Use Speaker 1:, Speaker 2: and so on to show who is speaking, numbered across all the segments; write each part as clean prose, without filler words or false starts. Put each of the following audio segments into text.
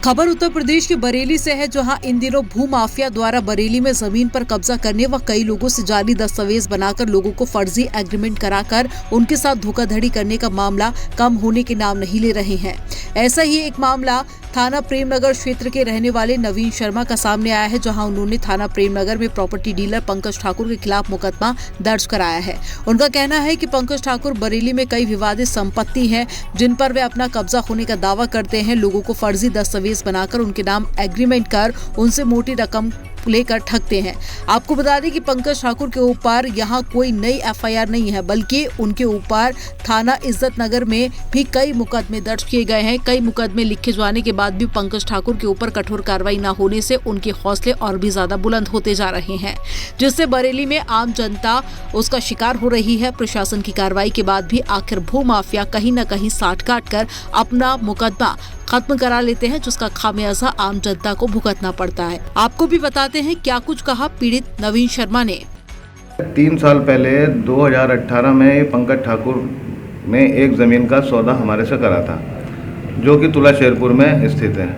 Speaker 1: खबर उत्तर प्रदेश के बरेली से है, जहां इन दिनों भू माफिया द्वारा बरेली में जमीन पर कब्जा करने व कई लोगों से जाली दस्तावेज बनाकर लोगों को फर्जी एग्रीमेंट कराकर उनके साथ धोखाधड़ी करने का मामला कम होने के नाम नहीं ले रहे हैं। ऐसा ही एक मामला थाना प्रेमनगर क्षेत्र के रहने वाले नवीन शर्मा का सामने आया है, जहां उन्होंने थाना प्रेमनगर में प्रॉपर्टी डीलर पंकज ठाकुर के खिलाफ मुकदमा दर्ज कराया है। उनका कहना है कि पंकज ठाकुर बरेली में कई विवादित संपत्ति हैं, जिन पर वे अपना कब्जा होने का दावा करते हैं। लोगों को फर्जी दस्तावेज बनाकर उनके नाम एग्रीमेंट कर उनसे मोटी रकम लेकर ठगते हैं। आपको बता दें कि पंकज ठाकुर के ऊपर यहाँ कोई नई एफआईआर नहीं है, बल्कि उनके ऊपर थाना इज्जत नगर में भी कई मुकदमे दर्ज किए गए हैं। कई मुकदमे लिखे जाने के बाद भी पंकज ठाकुर के ऊपर कठोर कार्रवाई न होने से उनके हौसले और भी ज्यादा बुलंद होते जा रहे हैं, जिससे बरेली में आम जनता उसका शिकार हो रही है। प्रशासन की कार्रवाई के बाद भी आखिर भू माफिया कहीं न कहीं साठ काट कर अपना मुकदमा खत्म करा लेते हैं, जिसका खामियाजा आम जनता को भुगतना पड़ता है। आपको भी बताते हैं क्या कुछ कहा पीड़ित नवीन शर्मा ने।
Speaker 2: 3 साल पहले 2018 में पंकज ठाकुर ने एक ज़मीन का सौदा हमारे से करा था, जो कि तुला शेरपुर में स्थित है।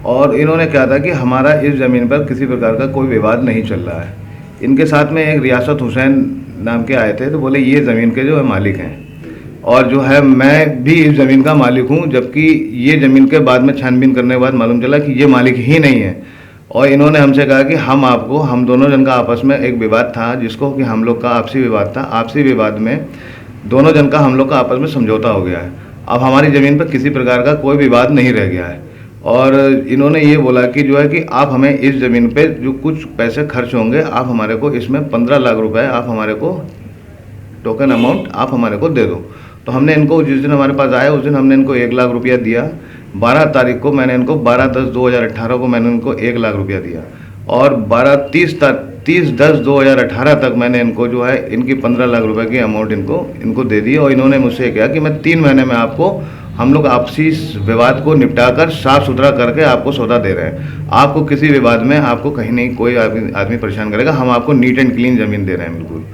Speaker 2: और इन्होंने कहा था कि हमारा इस ज़मीन पर किसी प्रकार का कोई विवाद नहीं चल रहा है। इनके साथ में एक रियासत हुसैन नाम के आए थे, तो बोले ये ज़मीन के जो है मालिक हैं और जो है मैं भी इस ज़मीन का मालिक हूँ, जबकि ये ज़मीन के बाद में छानबीन करने के बाद मालूम चला कि ये मालिक ही नहीं है। और इन्होंने हमसे कहा कि हम दोनों जन का आपस में एक विवाद था, जिसको कि हम लोग का आपसी विवाद था। आपसी विवाद में दोनों जन का हम लोग का आपस में समझौता हो गया है। अब हमारी ज़मीन पर किसी प्रकार का कोई विवाद नहीं रह गया है। और इन्होंने ये बोला कि जो है कि आप हमें इस ज़मीन पे जो कुछ पैसे खर्च होंगे, आप हमारे को इसमें 15 लाख रुपए आप हमारे को टोकन अमाउंट आप हमारे को दे दो। तो हमने इनको जिस दिन हमारे पास आया उस दिन हमने इनको 1 लाख रुपया दिया। 12 तारीख को मैंने इनको 12/10/2018 को मैंने इनको 1 लाख रुपया दिया और 30/10/2018 तक मैंने इनको जो है इनकी 15 लाख रुपए की अमाउंट इनको दे दी। और इन्होंने मुझसे कहा कि मैं 3 महीने में आपको हम लोग आपसी विवाद को निपटाकर साफ सुथरा करके आपको सौदा दे रहे हैं। आपको किसी विवाद में आपको कहीं नहीं कोई आदमी परेशान करेगा। हम आपको नीट एंड क्लीन ज़मीन दे रहे हैं बिल्कुल।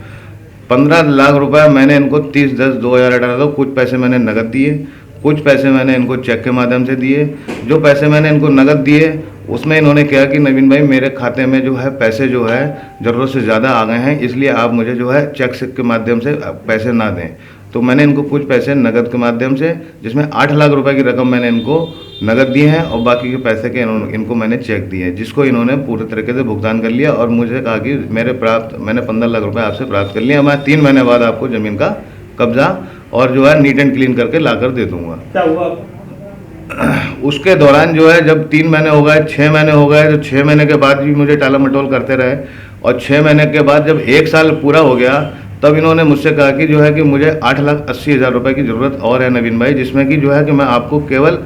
Speaker 2: 15 लाख रुपए मैंने इनको 30/10/2018 को कुछ पैसे मैंने नगद दिए, कुछ पैसे मैंने इनको चेक के माध्यम से दिए। जो पैसे मैंने इनको नगद दिए उसमें इन्होंने कहा कि नवीन भाई मेरे खाते में जो है पैसे जो है ज़रूरत से ज़्यादा आ गए हैं, इसलिए आप मुझे जो है चेक के माध्यम से पैसे ना दें। तो मैंने इनको कुछ पैसे नगद के माध्यम से, जिसमें 8 लाख रुपए की रकम मैंने इनको नगद दिए हैं और बाकी के पैसे के इनको मैंने चेक दिए हैं, जिसको इन्होंने पूरे तरीके से भुगतान कर लिया। और मुझे कहा कि मैंने 15 लाख रुपए आपसे प्राप्त कर लिया, मैं 3 महीने बाद आपको ज़मीन का कब्जा और जो है नीट एंड क्लीन करके लाकर दे दूंगा।
Speaker 3: क्या हुआ?
Speaker 2: उसके दौरान जो है जब 3 महीने हो गए, 6 महीने हो गए, तो 6 महीने के बाद भी मुझे टाला मटोल करते रहे। और 6 महीने के बाद जब 1 साल पूरा हो गया तब इन्होंने मुझसे कहा कि जो है कि मुझे 8,80,000 रुपए की ज़रूरत और है नवीन भाई, जिसमें कि जो है कि मैं आपको केवल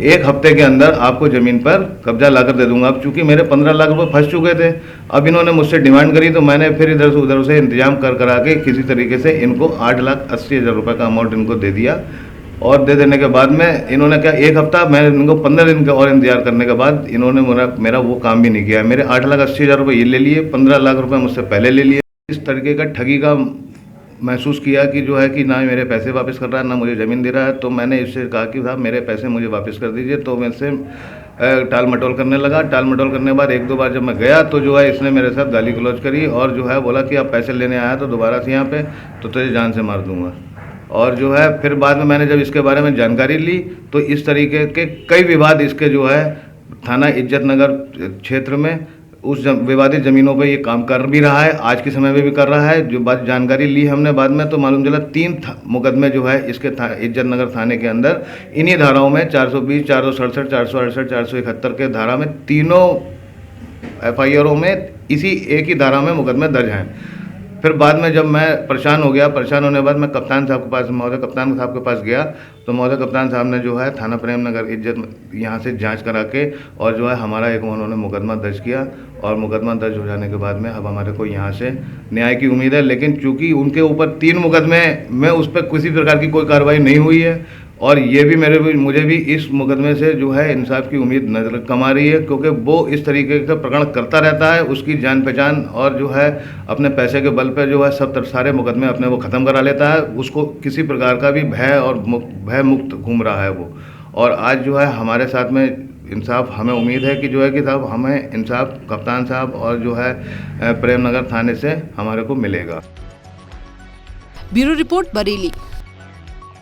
Speaker 2: 1 हफ्ते के अंदर आपको ज़मीन पर कब्जा लाकर दे दूंगा। अब चूंकि मेरे 15 लाख रुपए फंस चुके थे, अब इन्होंने मुझसे डिमांड करी, तो मैंने फिर इधर से उधर से इंतजाम करा के किसी तरीके से इनको 8,80,000 रुपये का अमाउंट इनको दे दिया। और दे देने के बाद में इन्होंने क्या 1 हफ्ता मैंने इनको 15 दिन का और इंतजार करने के बाद इन्होंने मेरा वो काम भी नहीं किया। मेरे 8,80,000 रुपये ये ले लिए, 15 लाख रुपये मुझसे पहले ले लिए। इस तरीके का ठगी का महसूस किया कि जो है कि ना मेरे पैसे वापस कर रहा है, ना मुझे ज़मीन दे रहा है। तो मैंने इससे कहा कि साहब मेरे पैसे मुझे वापस कर दीजिए। तो मैं इससे टाल मटोल करने लगा। टाल मटोल करने के बाद 1-2 बार जब मैं गया तो जो है इसने मेरे साथ गाली गलौज करी और जो है बोला कि आप पैसे लेने आया तो दोबारा से यहाँ पे तो तुझे जान से मार दूंगा। और जो है फिर बाद में मैंने जब इसके बारे में जानकारी ली तो इस तरीके के कई विवाद इसके जो है थाना इज्जत नगर क्षेत्र में उस विवादित ज़मीनों पे ये काम कर भी रहा है, आज के समय में भी कर रहा है। जो बात जानकारी ली हमने बाद में तो मालूम चला 3 मुकदमे जो है इसके इज्जत नगर थाने के अंदर इन्हीं धाराओं में 420, 467, 468, 471 के धारा में तीनों एफआईआरों में इसी एक ही धारा में मुकदमे दर्ज हैं। फिर बाद में जब मैं परेशान हो गया, परेशान होने के बाद मैं कप्तान साहब के पास, महोदय कप्तान साहब के पास गया, तो महोदय कप्तान साहब ने जो है थाना प्रेम नगर इज्जत यहाँ से जांच करा के और जो है हमारा एक उन्होंने मुकदमा दर्ज किया। और मुकदमा दर्ज हो जाने के बाद में अब हमारे को यहाँ से न्याय की उम्मीद है। लेकिन चूँकि उनके ऊपर 3 मुकदमे में उस पर किसी प्रकार की कोई कार्रवाई नहीं हुई है और ये भी मुझे भी इस मुकदमे से जो है इंसाफ की उम्मीद नजर कम आ रही है, क्योंकि वो इस तरीके का प्रकरण करता रहता है। उसकी जान पहचान और जो है अपने पैसे के बल पर जो है सारे मुकदमे अपने वो ख़त्म करा लेता है। उसको किसी प्रकार का भी भय मुक्त घूम रहा है वो। और आज जो है हमारे साथ में इंसाफ हमें उम्मीद है कि जो है कि साहब हमें इंसाफ कप्तान साहब और जो है प्रेम नगर थाने से हमारे को मिलेगा।
Speaker 1: Bureau report, Bareilly.